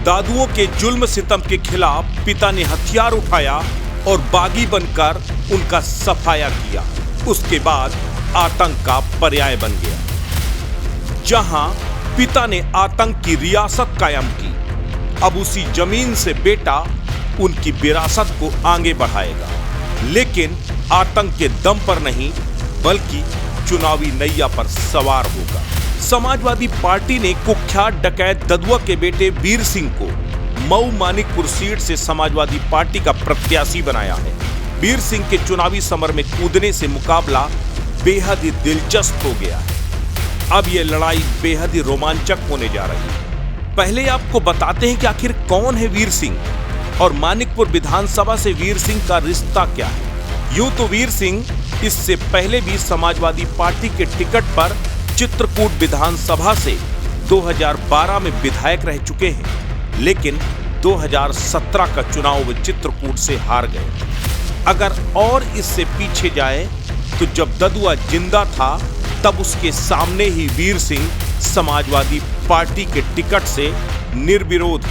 दादुओं के जुल्म सितम के खिलाफ पिता ने हथियार उठाया और बागी बनकर उनका सफाया किया। उसके बाद आतंक का पर्याय बन गया। जहां पिता ने आतंक की रियासत कायम की, अब उसी जमीन से बेटा उनकी विरासत को आगे बढ़ाएगा, लेकिन आतंक के दम पर नहीं बल्कि चुनावी नैया पर सवार होगा। समाजवादी पार्टी ने कुख्यात डकैत ददुआ के बेटे वीर सिंह को मऊ मानिकपुर सीट से समाजवादी पार्टी का प्रत्याशी बनाया है। वीर सिंह के चुनावी समर में कूदने से मुकाबला बेहद ही दिलचस्प हो गया है। अब यह लड़ाई बेहद ही रोमांचक होने जा रही है। पहले आपको बताते हैं कि आखिर कौन है वीर सिंह और मानिकपुर विधानसभा से वीर सिंह का रिश्ता क्या है। यूं तो वीर सिंह इससे पहले भी समाजवादी पार्टी के टिकट पर चित्रकूट विधानसभा से 2012 में विधायक रह चुके हैं, लेकिन 2017 का चुनाव वे चित्रकूट से हार गए। अगर और इससे पीछे जाए तो जब ददुआ जिंदा था तब उसके सामने ही वीर सिंह समाजवादी पार्टी के टिकट से निर्विरोध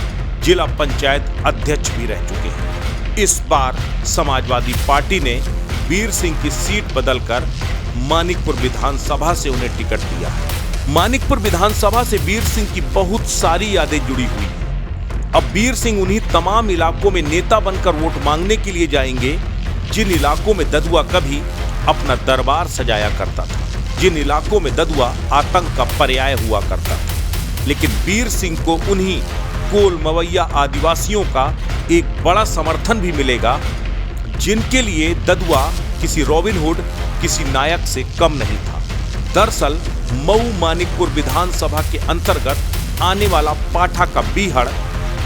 जिला पंचायत अध्यक्ष भी रह चुके हैं। इस बार समाजवादी पार्टी ने वीर सिंह की सीट बदलकर मानिकपुर विधानसभा से उन्हें टिकट दिया है। मानिकपुर विधानसभा से वीर सिंह की बहुत सारी यादें जुड़ी हुई हैं। अब वीर सिंह उन्हीं तमाम इलाकों में नेता बनकर वोट मांगने के लिए जाएंगे जिन इलाकों में ददुआ कभी अपना दरबार सजाया करता था, जिन इलाकों में ददुआ आतंक का पर्याय हुआ करता था। लेकिन वीर सिंह को उन्हीं कोल मवैया आदिवासियों का एक बड़ा समर्थन भी मिलेगा जिनके लिए ददुआ किसी रॉबिन हुड, किसी नायक से कम नहीं था। दरअसल मऊ मानिकपुर विधानसभा के अंतर्गत आने वाला पाठा का बीहड़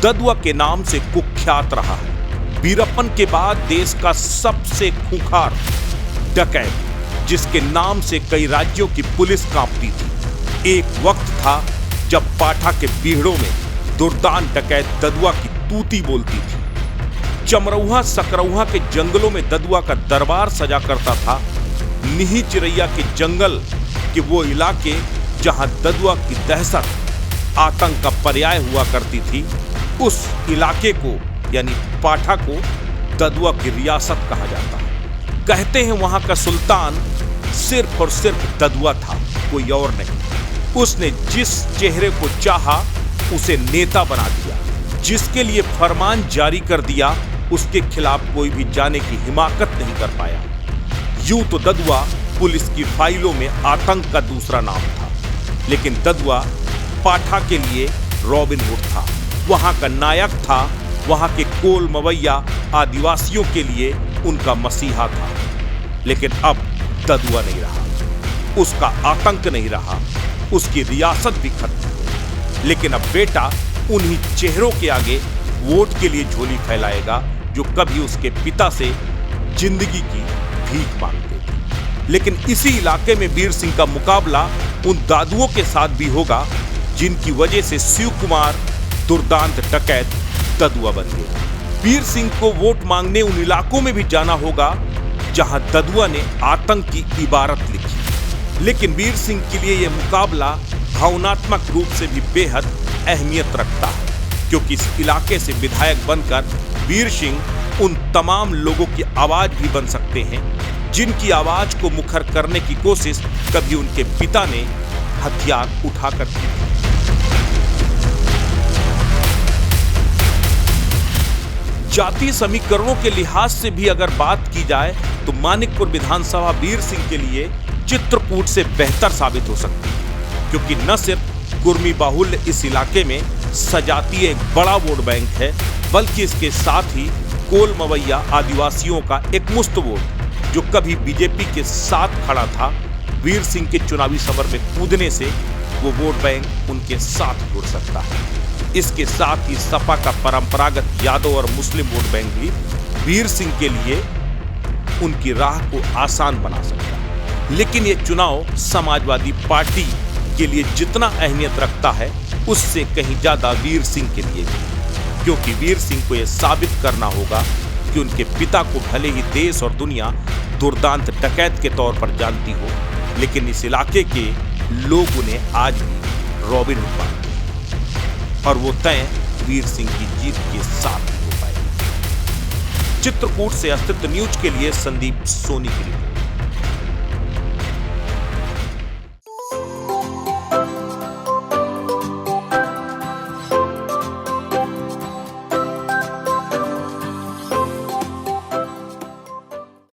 ददुआ के नाम से कुख्यात रहा है। वीरप्पन के बाद देश का सबसे खूंखार डकैत, जिसके नाम से कई राज्यों की पुलिस कांपती थी। एक वक्त था जब पाठा के बीहड़ों में दुर्दान डकैत ददुआ की तूती बोलती थी। चमरौहा सकरौहा के जंगलों में ददुआ का दरबार सजा करता था। निही चिरैया के जंगल के वो इलाके जहां ददुआ की दहशत आतंक का पर्याय हुआ करती थी, उस इलाके को यानी पाठा को ददुआ की रियासत कहा जाता है। कहते हैं वहां का सुल्तान सिर्फ और सिर्फ ददुआ था, कोई और नहीं। उसने जिस चेहरे को चाहा उसे नेता बना दिया, जिसके लिए फरमान जारी कर दिया उसके खिलाफ कोई भी जाने की हिमाकत नहीं कर पाया। यूं तो ददुआ पुलिस की फाइलों में आतंक का दूसरा नाम था, लेकिन ददुआ पाठा के लिए रॉबिन हुड था, वहां का नायक था, वहां के कोल मवैया आदिवासियों के लिए उनका मसीहा था। लेकिन अब ददुआ नहीं रहा, उसका आतंक नहीं रहा, उसकी रियासत भी खत्म। लेकिन अब बेटा उन्हीं चेहरों के आगे वोट के लिए झोली फैलाएगा जो कभी उसके पिता से जिंदगी की भीख मांगते थे। लेकिन इसी इलाके में वीर सिंह का मुकाबला उन दादुओं के साथ भी होगा जिनकी वजह से शिव कुमार दुर्दांत डकैत ददुआ बन गए। वीर सिंह को वोट मांगने उन इलाकों में भी जाना होगा जहां ददुआ ने आतंक की इबारत लिखी। लेकिन वीर सिंह के लिए यह मुकाबला भावनात्मक रूप से भी बेहद अहमियत रखता है, क्योंकि इस इलाके से विधायक बनकर वीर सिंह उन तमाम लोगों की आवाज भी बन सकते हैं जिनकी आवाज को मुखर करने की कोशिश कभी उनके पिता ने हथियार उठाकर की। जातीय समीकरणों के लिहाज से भी अगर बात की जाए तो मानिकपुर विधानसभा वीर सिंह के लिए चित्रकूट से बेहतर साबित हो सकती है, क्योंकि न सिर्फ कुर्मी बाहुल्य इस इलाके में सजातीय एक बड़ा वोट बैंक है, बल्कि इसके साथ ही कोल मवैया आदिवासियों का एक मुश्त वोट जो कभी बीजेपी के साथ खड़ा था, वीर सिंह के चुनावी समर में कूदने से वो वोट बैंक उनके साथ जुड़ सकता है। इसके साथ ही सपा का परंपरागत यादव और मुस्लिम वोट बैंक भी वीर सिंह के लिए उनकी राह को आसान बना सकता है। लेकिन ये चुनाव समाजवादी पार्टी के लिए जितना अहमियत रखता है उससे कहीं ज्यादा वीर सिंह के लिए भी, क्योंकि वीर सिंह को यह साबित करना होगा कि उनके पिता को भले ही देश और दुनिया दुर्दांत डकैत के तौर पर जानती हो, लेकिन इस इलाके के लोग उन्हें आज भी रॉबिन हुड मानते हैं। और वो तय वीर सिंह की जीत के साथ हो पाएगी। चित्रकूट से अस्तित्व न्यूज के लिए संदीप सोनी की रिपोर्ट।